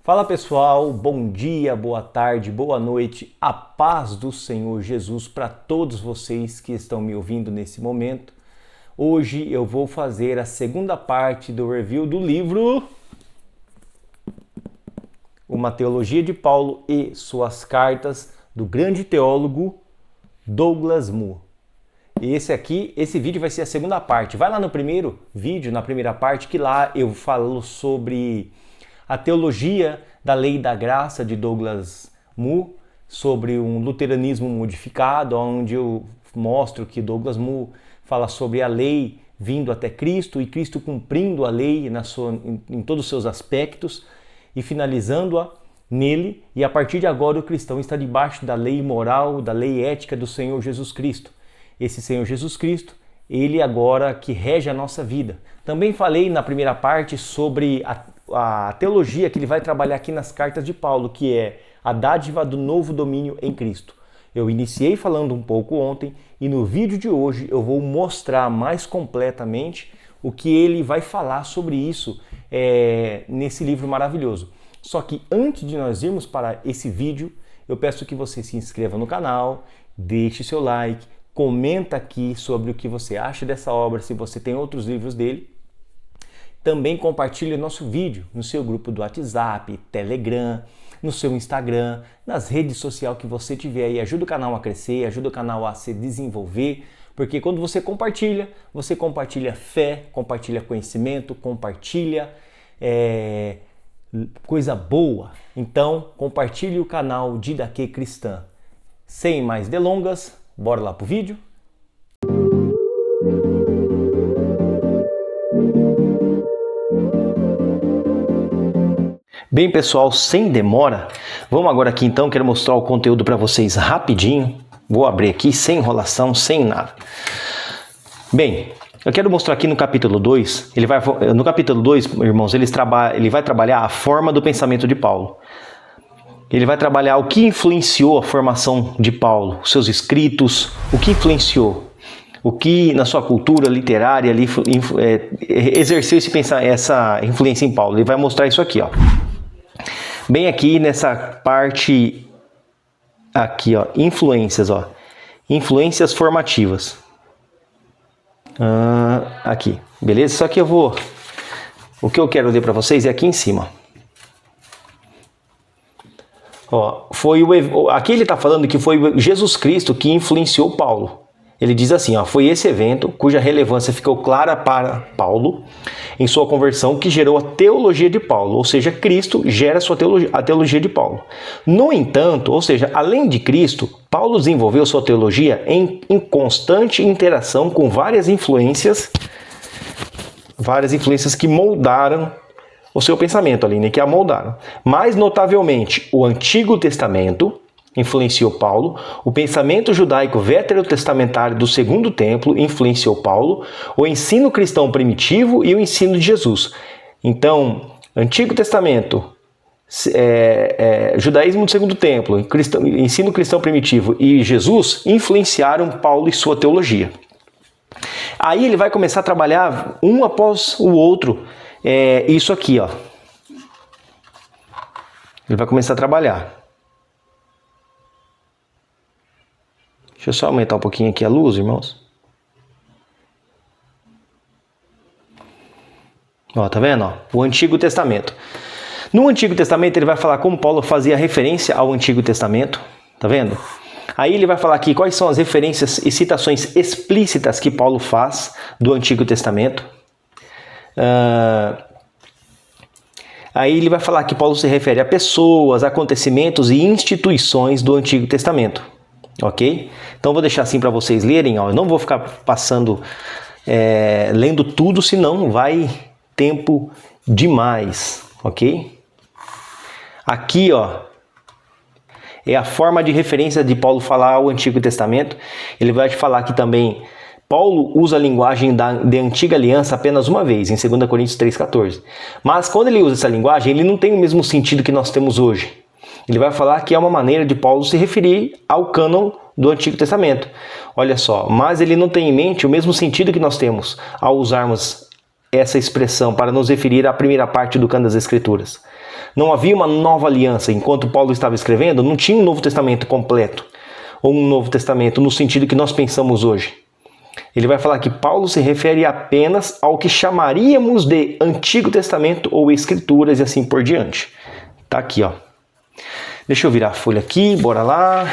Fala pessoal, bom dia, boa tarde, boa noite, a paz do Senhor Jesus para todos vocês que estão me ouvindo nesse momento. Hoje eu vou fazer a segunda parte do review do livro Uma Teologia de Paulo e Suas Cartas, do grande teólogo Douglas Moo. E esse vídeo vai ser a segunda parte. Vai lá no primeiro vídeo, na primeira parte, que lá eu falo sobre a teologia da lei e da graça de Douglas Moo, sobre um luteranismo modificado, onde eu mostro que Douglas Moo fala sobre a lei vindo até Cristo e Cristo cumprindo a lei em todos os seus aspectos e finalizando-a nele, e a partir de agora o cristão está debaixo da lei moral, da lei ética do Senhor Jesus Cristo. Esse Senhor Jesus Cristo, ele agora que rege a nossa vida. Também falei na primeira parte sobre a teologia que ele vai trabalhar aqui nas cartas de Paulo, que é a dádiva do novo domínio em Cristo. Eu iniciei falando um pouco ontem e no vídeo de hoje eu vou mostrar mais completamente o que ele vai falar sobre isso nesse livro maravilhoso. Só que antes de nós irmos para esse vídeo, eu peço que você se inscreva no canal, deixe seu like, comenta aqui sobre o que você acha dessa obra, se você tem outros livros dele. Também compartilhe o nosso vídeo no seu grupo do WhatsApp, Telegram, no seu Instagram, nas redes sociais que você tiver aí. Ajuda o canal a crescer, ajuda o canal a se desenvolver, porque quando você compartilha fé, compartilha conhecimento, compartilha coisa boa. Então, compartilhe o canal Didaquê Cristã. Sem mais delongas, bora lá pro vídeo? Bem pessoal, sem demora, vamos agora aqui então, quero mostrar o conteúdo para vocês rapidinho. Vou abrir aqui sem enrolação, sem nada. Bem, eu quero mostrar aqui no capítulo 2, no capítulo 2, irmãos, ele vai trabalhar a forma do pensamento de Paulo. Ele vai trabalhar o que influenciou a formação de Paulo, os seus escritos, o que influenciou, o que na sua cultura literária exerceu essa influência em Paulo. Ele vai mostrar isso aqui, ó. Bem aqui nessa parte aqui, ó, influências, ó, influências formativas. Aqui, beleza? Só que o que eu quero ler para vocês é aqui em cima. Ó, aqui ele está falando que foi Jesus Cristo que influenciou Paulo. Ele diz assim, ó, foi esse evento cuja relevância ficou clara para Paulo em sua conversão que gerou a teologia de Paulo, ou seja, Cristo gera a teologia de Paulo. No entanto, ou seja, além de Cristo, Paulo desenvolveu sua teologia em constante interação com várias influências que moldaram o seu pensamento ali, né, que a moldaram. Mais notavelmente, o Antigo Testamento influenciou Paulo, o pensamento judaico veterotestamentário do Segundo Templo influenciou Paulo, o ensino cristão primitivo e o ensino de Jesus. Então, Antigo Testamento, judaísmo do Segundo Templo, ensino cristão primitivo e Jesus influenciaram Paulo e sua teologia. Aí ele vai começar a trabalhar um após o outro, isso aqui, ó. Ele vai começar a trabalhar. Deixa eu só aumentar um pouquinho aqui a luz, irmãos. Ó, tá vendo? Ó? O Antigo Testamento. No Antigo Testamento ele vai falar como Paulo fazia referência ao Antigo Testamento. Tá vendo? Aí ele vai falar aqui quais são as referências e citações explícitas que Paulo faz do Antigo Testamento. Aí ele vai falar que Paulo se refere a pessoas, acontecimentos e instituições do Antigo Testamento. Ok? Então vou deixar assim para vocês lerem, ó. Eu não vou ficar passando, lendo tudo, senão vai tempo demais, ok? Aqui, ó, é a forma de referência de Paulo falar ao Antigo Testamento. Ele vai te falar que também Paulo usa a linguagem da Antiga Aliança apenas uma vez, em 2 Coríntios 3,14. Mas quando ele usa essa linguagem, ele não tem o mesmo sentido que nós temos hoje. Ele vai falar que é uma maneira de Paulo se referir ao cânon do Antigo Testamento. Olha só, mas ele não tem em mente o mesmo sentido que nós temos ao usarmos essa expressão para nos referir à primeira parte do cânon das Escrituras. Não havia uma nova aliança. Enquanto Paulo estava escrevendo, não tinha um Novo Testamento completo. Ou um Novo Testamento no sentido que nós pensamos hoje. Ele vai falar que Paulo se refere apenas ao que chamaríamos de Antigo Testamento ou Escrituras e assim por diante. Tá aqui, ó. Deixa eu virar a folha aqui, bora lá.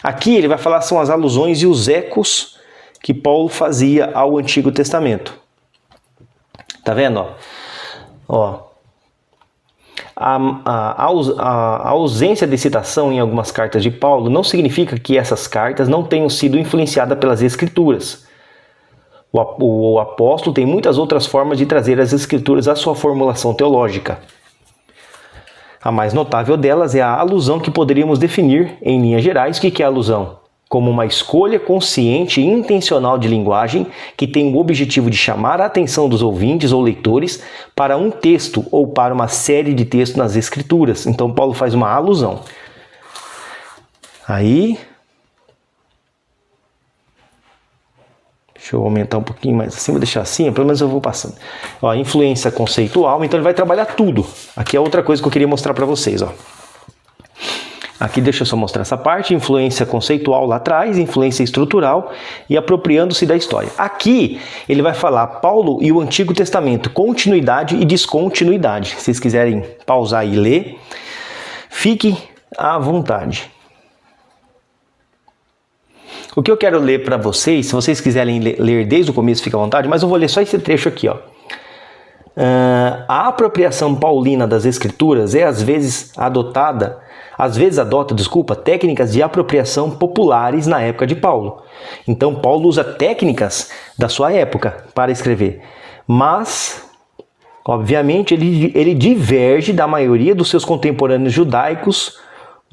Aqui ele vai falar são as alusões e os ecos que Paulo fazia ao Antigo Testamento. Tá vendo? Ó. A ausência de citação em algumas cartas de Paulo não significa que essas cartas não tenham sido influenciadas pelas Escrituras. O apóstolo tem muitas outras formas de trazer as Escrituras à sua formulação teológica. A mais notável delas é a alusão que poderíamos definir, em linhas gerais, o que é alusão? Como uma escolha consciente e intencional de linguagem que tem o objetivo de chamar a atenção dos ouvintes ou leitores para um texto ou para uma série de textos nas Escrituras. Então Paulo faz uma alusão. Aí... Deixa eu aumentar um pouquinho mais assim, vou deixar assim, pelo menos eu vou passando. Ó, influência conceitual, então ele vai trabalhar tudo. Aqui é outra coisa que eu queria mostrar para vocês, ó. Aqui deixa eu só mostrar essa parte, influência conceitual lá atrás, influência estrutural e apropriando-se da história. Aqui ele vai falar Paulo e o Antigo Testamento, continuidade e descontinuidade. Se vocês quiserem pausar e ler, fiquem à vontade. O que eu quero ler para vocês, se vocês quiserem ler desde o começo, fica à vontade, mas eu vou ler só esse trecho aqui, ó. A apropriação paulina das Escrituras é às vezes adota, técnicas de apropriação populares na época de Paulo. Então Paulo usa técnicas da sua época para escrever, mas obviamente ele diverge da maioria dos seus contemporâneos judaicos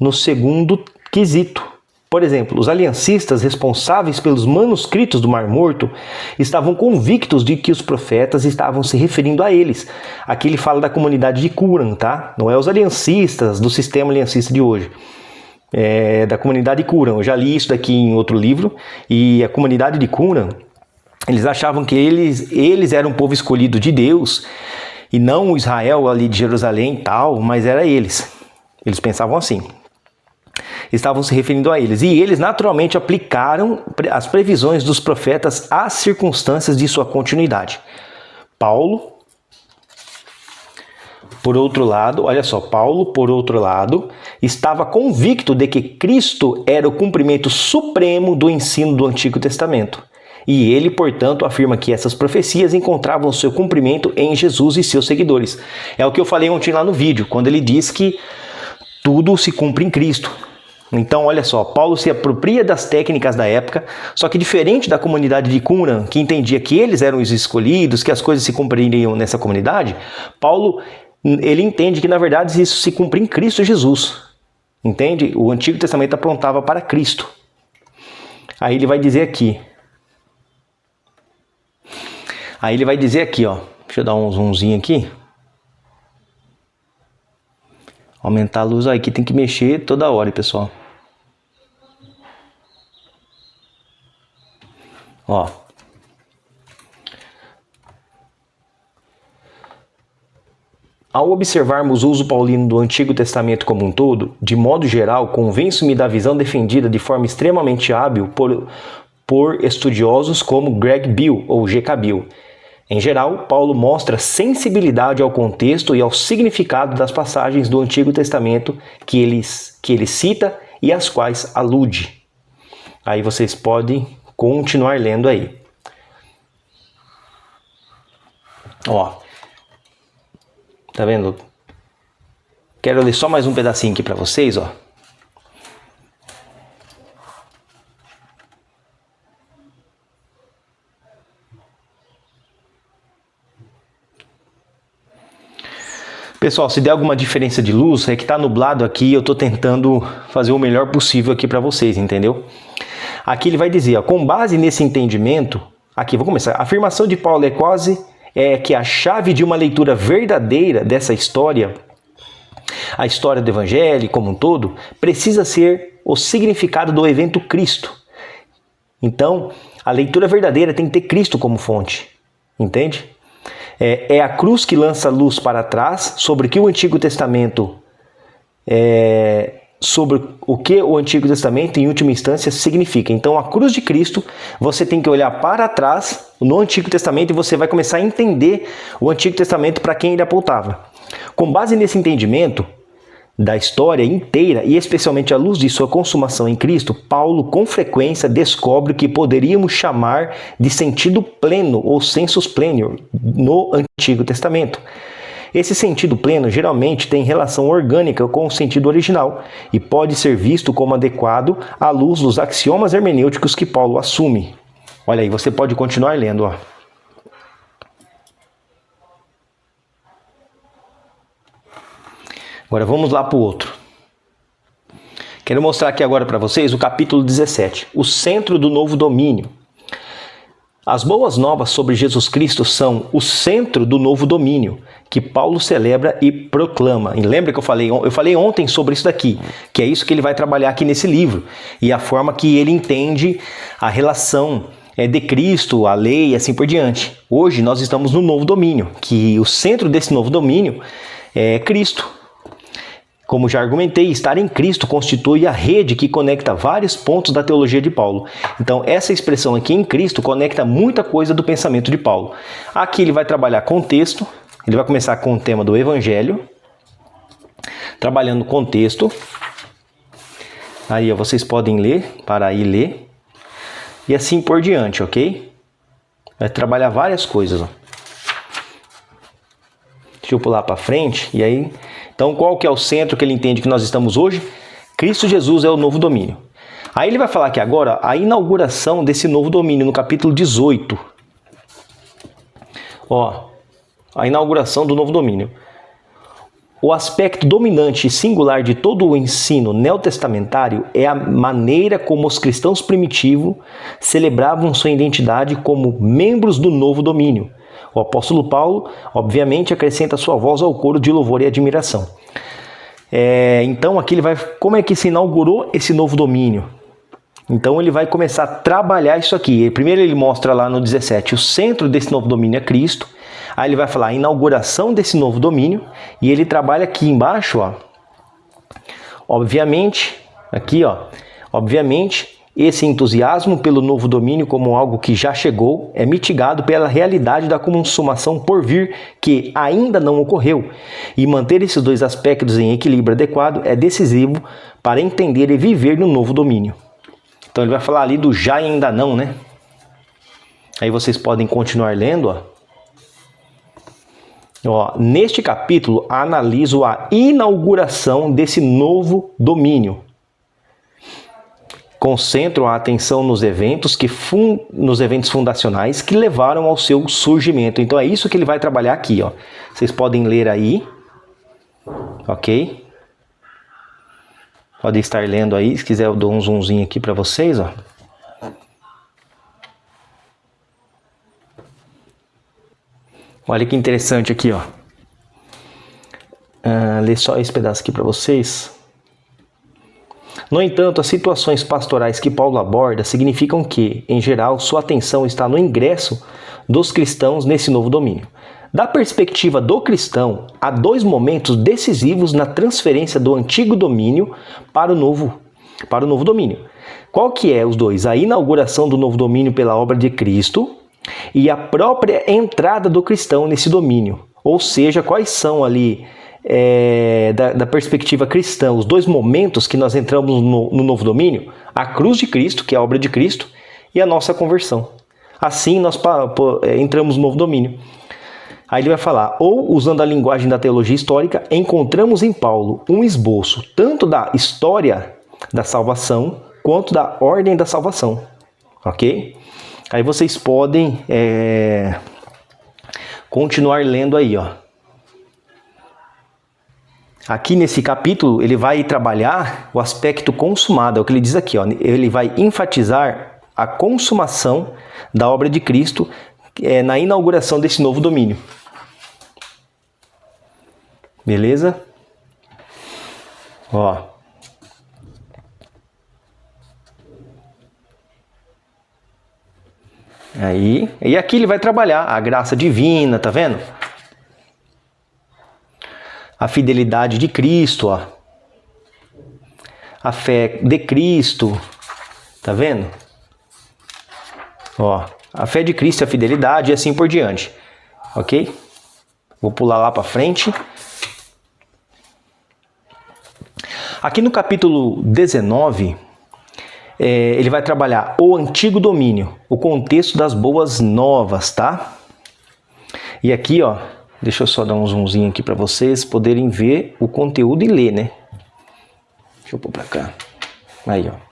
no segundo quesito. Por exemplo, os aliancistas responsáveis pelos manuscritos do Mar Morto estavam convictos de que os profetas estavam se referindo a eles. Aqui ele fala da comunidade de Qumran, tá? Não é os aliancistas do sistema aliancista de hoje. É da comunidade de Qumran. Eu já li isso daqui em outro livro. E a comunidade de Qumran, eles achavam que eles eram um povo escolhido de Deus e não o Israel ali de Jerusalém e tal, mas era eles. Eles pensavam assim. Estavam se referindo a eles. E eles naturalmente aplicaram as previsões dos profetas às circunstâncias de sua continuidade. Paulo, por outro lado, olha só, Paulo, por outro lado, estava convicto de que Cristo era o cumprimento supremo do ensino do Antigo Testamento. E ele, portanto, afirma que essas profecias encontravam seu cumprimento em Jesus e seus seguidores. É o que eu falei ontem lá no vídeo, quando ele diz que tudo se cumpre em Cristo. Então, olha só, Paulo se apropria das técnicas da época, só que diferente da comunidade de Qumran, que entendia que eles eram os escolhidos, que as coisas se cumpririam nessa comunidade, Paulo, ele entende que, na verdade, isso se cumpre em Cristo Jesus. Entende? O Antigo Testamento apontava para Cristo. Aí ele vai dizer aqui. Ó, deixa eu dar um zoomzinho aqui. Aumentar a luz aí, que tem que mexer toda hora, pessoal. Ó. Ao observarmos o uso paulino do Antigo Testamento como um todo, de modo geral, convenço-me da visão defendida de forma extremamente hábil por estudiosos como Greg Beale ou G.K. Beale. Em geral, Paulo mostra sensibilidade ao contexto e ao significado das passagens do Antigo Testamento que ele cita e às quais alude. Aí vocês podem continuar lendo aí. Ó, tá vendo? Quero ler só mais um pedacinho aqui para vocês, ó. Pessoal, se der alguma diferença de luz, é que tá nublado aqui, eu tô tentando fazer o melhor possível aqui para vocês, entendeu? Aqui ele vai dizer, ó, com base nesse entendimento, aqui vou começar. A afirmação de Paulo é que a chave de uma leitura verdadeira dessa história, a história do Evangelho como um todo, precisa ser o significado do evento Cristo. Então, a leitura verdadeira tem que ter Cristo como fonte, entende? É a cruz que lança luz para trás sobre o que o Antigo Testamento sobre o que o Antigo Testamento, em última instância, significa. Então, a cruz de Cristo, você tem que olhar para trás no Antigo Testamento e você vai começar a entender o Antigo Testamento para quem ele apontava. Com base nesse entendimento da história inteira e especialmente à luz de sua consumação em Cristo, Paulo com frequência descobre o que poderíamos chamar de sentido pleno ou sensus plenior no Antigo Testamento. Esse sentido pleno geralmente tem relação orgânica com o sentido original e pode ser visto como adequado à luz dos axiomas hermenêuticos que Paulo assume. Olha aí, você pode continuar lendo, ó. Agora vamos lá para o outro. Quero mostrar aqui agora para vocês o capítulo 17, o centro do novo domínio. As boas novas sobre Jesus Cristo são o centro do novo domínio que Paulo celebra e proclama. E lembra que eu falei ontem sobre isso daqui, que é isso que ele vai trabalhar aqui nesse livro e a forma que ele entende a relação de Cristo, a lei e assim por diante. Hoje nós estamos no novo domínio, que o centro desse novo domínio é Cristo. Como já argumentei, estar em Cristo constitui a rede que conecta vários pontos da teologia de Paulo. Então, essa expressão aqui em Cristo conecta muita coisa do pensamento de Paulo. Aqui ele vai trabalhar contexto, ele vai começar com o tema do Evangelho, trabalhando contexto. Aí ó, vocês podem ler, para aí ler, e assim por diante, ok? Vai trabalhar várias coisas. Ó. Deixa eu pular para frente, e aí... Então, qual que é o centro que ele entende que nós estamos hoje? Cristo Jesus é o novo domínio. Aí ele vai falar aqui agora a inauguração desse novo domínio, no capítulo 18. Ó, a inauguração do novo domínio. O aspecto dominante e singular de todo o ensino neotestamentário é a maneira como os cristãos primitivos celebravam sua identidade como membros do novo domínio. O apóstolo Paulo, obviamente, acrescenta sua voz ao coro de louvor e admiração. Então, aqui ele vai... Como é que se inaugurou esse novo domínio? Então, ele vai começar a trabalhar isso aqui. Primeiro, ele mostra lá no 17 o centro desse novo domínio é Cristo. Aí, ele vai falar a inauguração desse novo domínio. E ele trabalha aqui embaixo, ó. Obviamente, aqui, ó. Obviamente... Esse entusiasmo pelo novo domínio como algo que já chegou é mitigado pela realidade da consumação por vir que ainda não ocorreu. E manter esses dois aspectos em equilíbrio adequado é decisivo para entender e viver no novo domínio. Então ele vai falar ali do já e ainda não, né? Aí vocês podem continuar lendo, ó. Ó, neste capítulo analiso a inauguração desse novo domínio. Concentro a atenção nos eventos fundacionais que levaram ao seu surgimento. Então é isso que ele vai trabalhar aqui, ó. Vocês podem ler aí, ok? Podem estar lendo aí, se quiser eu dou um zoomzinho aqui para vocês, ó. Olha que interessante aqui, ó. Ler só esse pedaço aqui para vocês. No entanto, as situações pastorais que Paulo aborda significam que, em geral, sua atenção está no ingresso dos cristãos nesse novo domínio. Da perspectiva do cristão, há dois momentos decisivos na transferência do antigo domínio para o novo domínio. Qual que é os dois? A inauguração do novo domínio pela obra de Cristo e a própria entrada do cristão nesse domínio. Ou seja, quais são ali... da perspectiva cristã, os dois momentos que nós entramos no novo domínio, a cruz de Cristo, que é a obra de Cristo, e a nossa conversão. Assim nós entramos no novo domínio. Aí ele vai falar, ou usando a linguagem da teologia histórica, encontramos em Paulo um esboço tanto da história da salvação, quanto da ordem da salvação. Ok? Aí vocês podem continuar lendo aí, ó. Aqui nesse capítulo, ele vai trabalhar o aspecto consumado, é o que ele diz aqui, ó. Ele vai enfatizar a consumação da obra de Cristo na inauguração desse novo domínio. Beleza? Ó. Aí, e aqui ele vai trabalhar a graça divina, tá vendo? A fidelidade de Cristo, ó. A fé de Cristo, tá vendo? Ó, a fé de Cristo, a fidelidade e assim por diante, ok? Vou pular lá para frente. Aqui no capítulo 19, ele vai trabalhar o antigo domínio, o contexto das boas novas, tá? E aqui, ó, deixa eu só dar um zoomzinho aqui para vocês poderem ver o conteúdo e ler, né? Deixa eu pôr para cá. Aí, ó.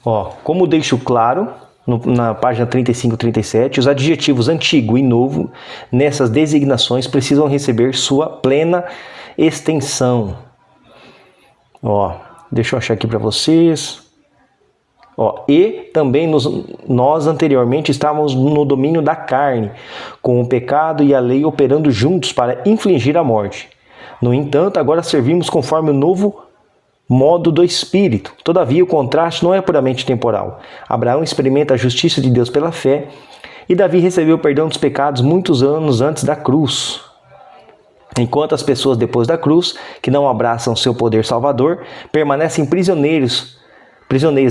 Ó, como deixo claro na página 35 e 37, os adjetivos antigo e novo nessas designações precisam receber sua plena extensão. Ó, deixa eu achar aqui para vocês. Ó, e também nós anteriormente estávamos no domínio da carne, com o pecado e a lei operando juntos para infligir a morte. No entanto, agora servimos conforme o novo modo do Espírito. Todavia, o contraste não é puramente temporal. Abraão experimenta a justiça de Deus pela fé e Davi recebeu o perdão dos pecados muitos anos antes da cruz. Enquanto as pessoas depois da cruz, que não abraçam seu poder salvador, permanecem prisioneiros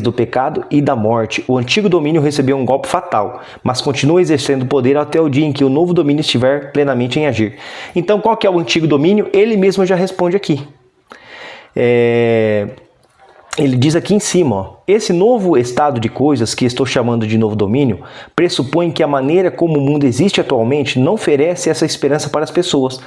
do pecado e da morte. O antigo domínio recebeu um golpe fatal, mas continua exercendo poder até o dia em que o novo domínio estiver plenamente em agir. Então, qual que é o antigo domínio? Ele mesmo já responde aqui. Ele diz aqui em cima, ó, esse novo estado de coisas que estou chamando de novo domínio pressupõe que a maneira como o mundo existe atualmente não oferece essa esperança para as pessoas.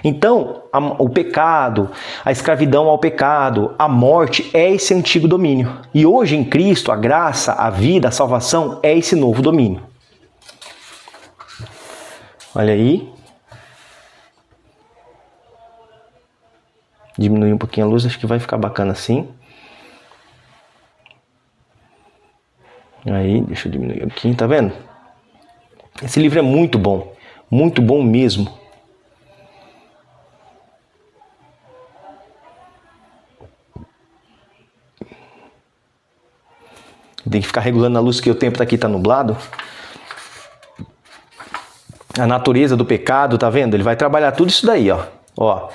Então, o pecado, a escravidão ao pecado, a morte é esse antigo domínio. E hoje em Cristo, a graça, a vida, a salvação é esse novo domínio. Olha aí. Diminuir um pouquinho a luz, acho que vai ficar bacana assim. Aí, deixa eu diminuir um pouquinho, tá vendo? Esse livro é muito bom mesmo. Tem que ficar regulando a luz, que o tempo aqui tá nublado. A natureza do pecado, tá vendo? Ele vai trabalhar tudo isso daí, ó. Ó.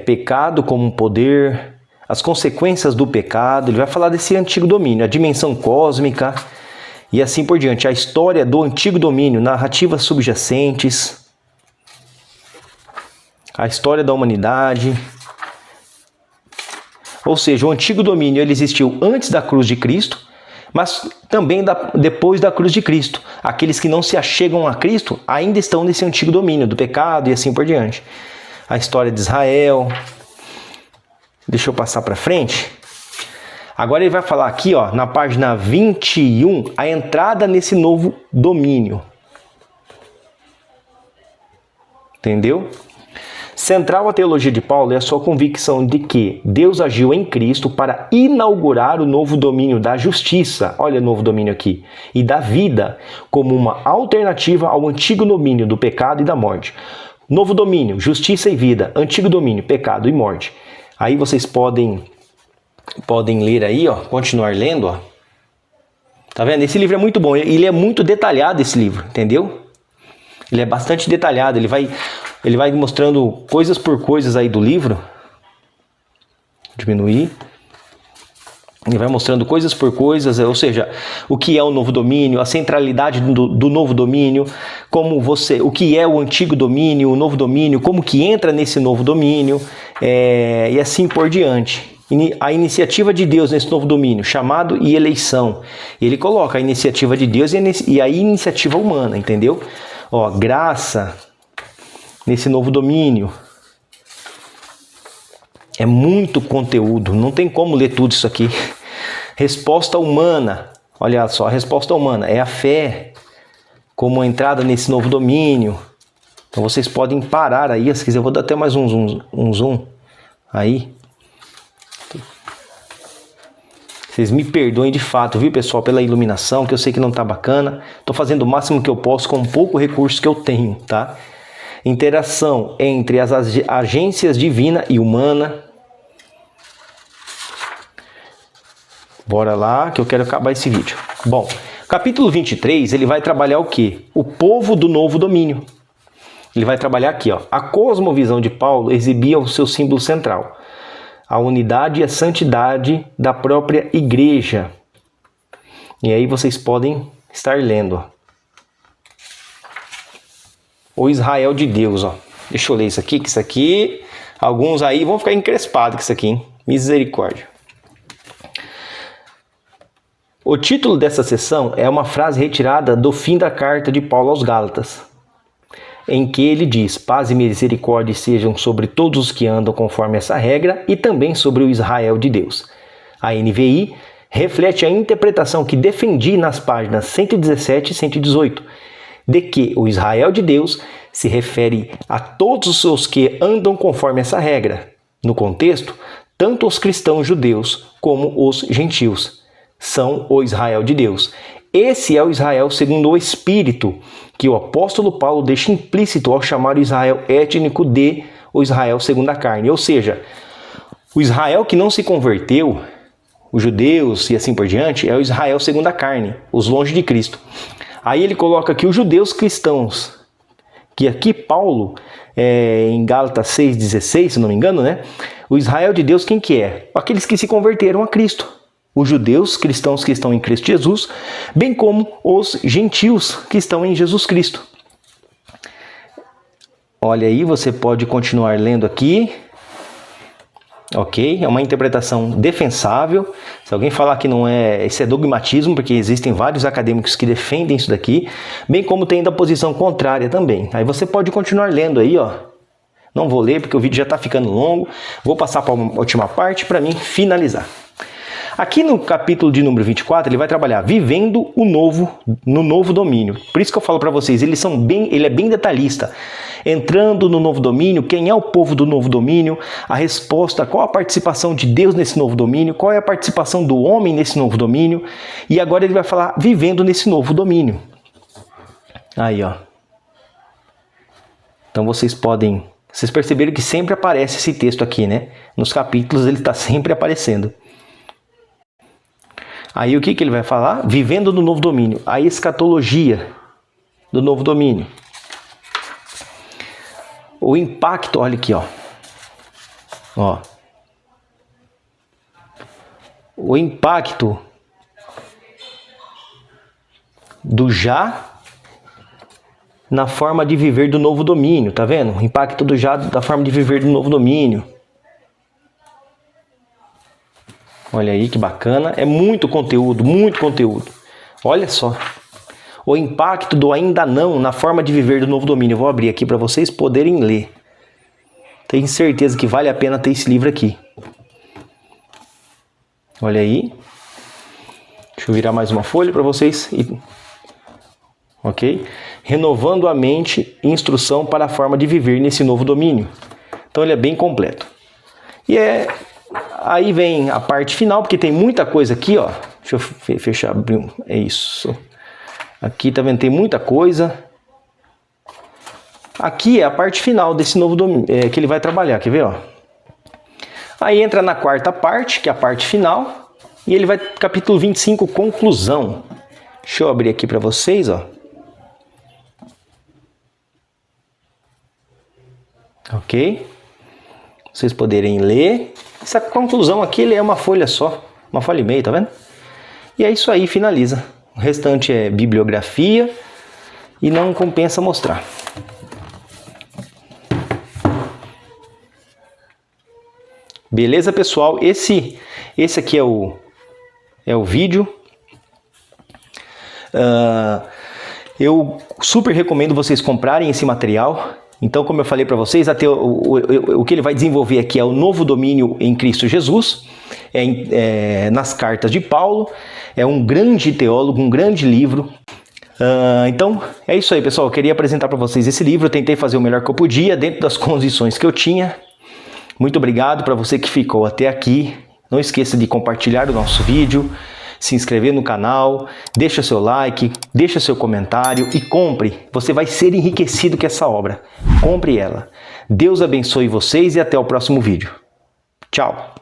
Pecado como um poder, as consequências do pecado, ele vai falar desse antigo domínio, a dimensão cósmica e assim por diante, a história do antigo domínio, narrativas subjacentes, a história da humanidade. Ou seja, o antigo domínio ele existiu antes da cruz de Cristo, mas também depois da cruz de Cristo. Aqueles que não se achegam a Cristo ainda estão nesse antigo domínio do pecado e assim por diante. A história de Israel. Deixa eu passar para frente. Agora ele vai falar aqui, ó, na página 21, a entrada nesse novo domínio. Entendeu? Central à teologia de Paulo é a sua convicção de que Deus agiu em Cristo para inaugurar o novo domínio da justiça, olha o novo domínio aqui, e da vida, como uma alternativa ao antigo domínio do pecado e da morte. Novo domínio, justiça e vida. Antigo domínio, pecado e morte. Aí vocês podem ler aí, ó, continuar lendo, ó. Tá vendo? Esse livro é muito bom. Ele é muito detalhado, esse livro, entendeu? Ele é bastante detalhado. Ele vai mostrando coisas por coisas aí do livro. Diminuir. Ele vai mostrando coisas por coisas, ou seja, o que é o novo domínio, a centralidade do novo domínio, o que é o antigo domínio, o novo domínio, como que entra nesse novo domínio, e assim por diante. A iniciativa de Deus nesse novo domínio, chamado e eleição. Ele coloca a iniciativa de Deus e a iniciativa humana, entendeu? Ó, graça nesse novo domínio. É muito conteúdo, não tem como ler tudo isso aqui. Resposta humana, olha só, a resposta humana é a fé, como a entrada nesse novo domínio. Então vocês podem parar aí, se quiser eu vou dar até mais um zoom aí. Vocês me perdoem de fato, viu pessoal, pela iluminação, que eu sei que não tá bacana. Tô fazendo o máximo que eu posso com o pouco recurso que eu tenho, tá? Interação entre as agências divina e humana. Bora lá que eu quero acabar esse vídeo. Bom, capítulo 23, ele vai trabalhar o quê? O povo do novo domínio. Ele vai trabalhar aqui, ó. A cosmovisão de Paulo exibia o seu símbolo central, a unidade e a santidade da própria igreja. E aí vocês podem estar lendo, ó. O Israel de Deus, ó. Deixa eu ler isso aqui, que isso aqui... Alguns aí vão ficar encrespados com isso aqui, hein? Misericórdia. O título dessa sessão é uma frase retirada do fim da carta de Paulo aos Gálatas, em que ele diz: paz e misericórdia sejam sobre todos os que andam conforme essa regra e também sobre o Israel de Deus. A NVI reflete a interpretação que defendi nas páginas 117 e 118, de que o Israel de Deus se refere a todos os que andam conforme essa regra. No contexto, tanto os cristãos judeus como os gentios são o Israel de Deus. Esse é o Israel segundo o Espírito, que o apóstolo Paulo deixa implícito ao chamar o Israel étnico de o Israel segundo a carne. Ou seja, o Israel que não se converteu, os judeus e assim por diante, é o Israel segundo a carne, os longe de Cristo. Aí ele coloca aqui os judeus cristãos, que aqui Paulo, em Gálatas 6,16, se não me engano, né? O Israel de Deus quem que é? Aqueles que se converteram a Cristo. Os judeus cristãos que estão em Cristo Jesus, bem como os gentios que estão em Jesus Cristo. Olha aí, você pode continuar lendo aqui. Ok? É uma interpretação defensável. Se alguém falar que não é, isso é dogmatismo, porque existem vários acadêmicos que defendem isso daqui, bem como tem da posição contrária também. Aí você pode continuar lendo aí, ó. Não vou ler porque o vídeo já está ficando longo. Vou passar para a última parte para mim finalizar. Aqui no capítulo de número 24, ele vai trabalhar vivendo no novo domínio. Por isso que eu falo para vocês, ele é bem detalhista. Entrando no novo domínio, quem é o povo do novo domínio, a resposta, qual a participação de Deus nesse novo domínio, qual é a participação do homem nesse novo domínio, e agora ele vai falar vivendo nesse novo domínio. Aí, ó. Então vocês perceberam que sempre aparece esse texto aqui, né? Nos capítulos ele está sempre aparecendo. Aí o que ele vai falar? Vivendo no novo domínio. A escatologia do novo domínio. O impacto, olha aqui, ó. O impacto do já na forma de viver do novo domínio, tá vendo? O impacto do já da forma de viver do novo domínio. Olha aí que bacana, é muito conteúdo, muito conteúdo. Olha só, o impacto do ainda não na forma de viver do novo domínio. Eu vou abrir aqui para vocês poderem ler. Tenho certeza que vale a pena ter esse livro aqui. Olha aí. Deixa eu virar mais uma folha para vocês. Ok? Renovando a mente, instrução para a forma de viver nesse novo domínio. Então ele é bem completo. Aí vem a parte final, porque tem muita coisa aqui, ó. Deixa eu fechar, abrir. É isso. Aqui, tá vendo? Tem muita coisa. Aqui é a parte final desse novo domínio que ele vai trabalhar. Quer ver, ó? Aí entra na quarta parte, que é a parte final. E ele vai, capítulo 25, conclusão. Deixa eu abrir aqui para vocês, ó. Ok? Vocês poderem ler. Essa conclusão aqui ele é uma folha só, uma folha e meia, tá vendo? E é isso aí, finaliza. O restante é bibliografia e não compensa mostrar. Beleza, pessoal? Esse aqui é o vídeo. Eu super recomendo vocês comprarem esse material. Então, como eu falei para vocês, até o que ele vai desenvolver aqui é o novo domínio em Cristo Jesus, nas cartas de Paulo. É um grande teólogo, um grande livro. Então, é isso aí, pessoal. Eu queria apresentar para vocês esse livro. Eu tentei fazer o melhor que eu podia, dentro das condições que eu tinha. Muito obrigado para você que ficou até aqui. Não esqueça de compartilhar o nosso vídeo, se inscrever no canal, deixa seu like, deixa seu comentário e compre. Você vai ser enriquecido com essa obra. Compre ela. Deus abençoe vocês e até o próximo vídeo. Tchau!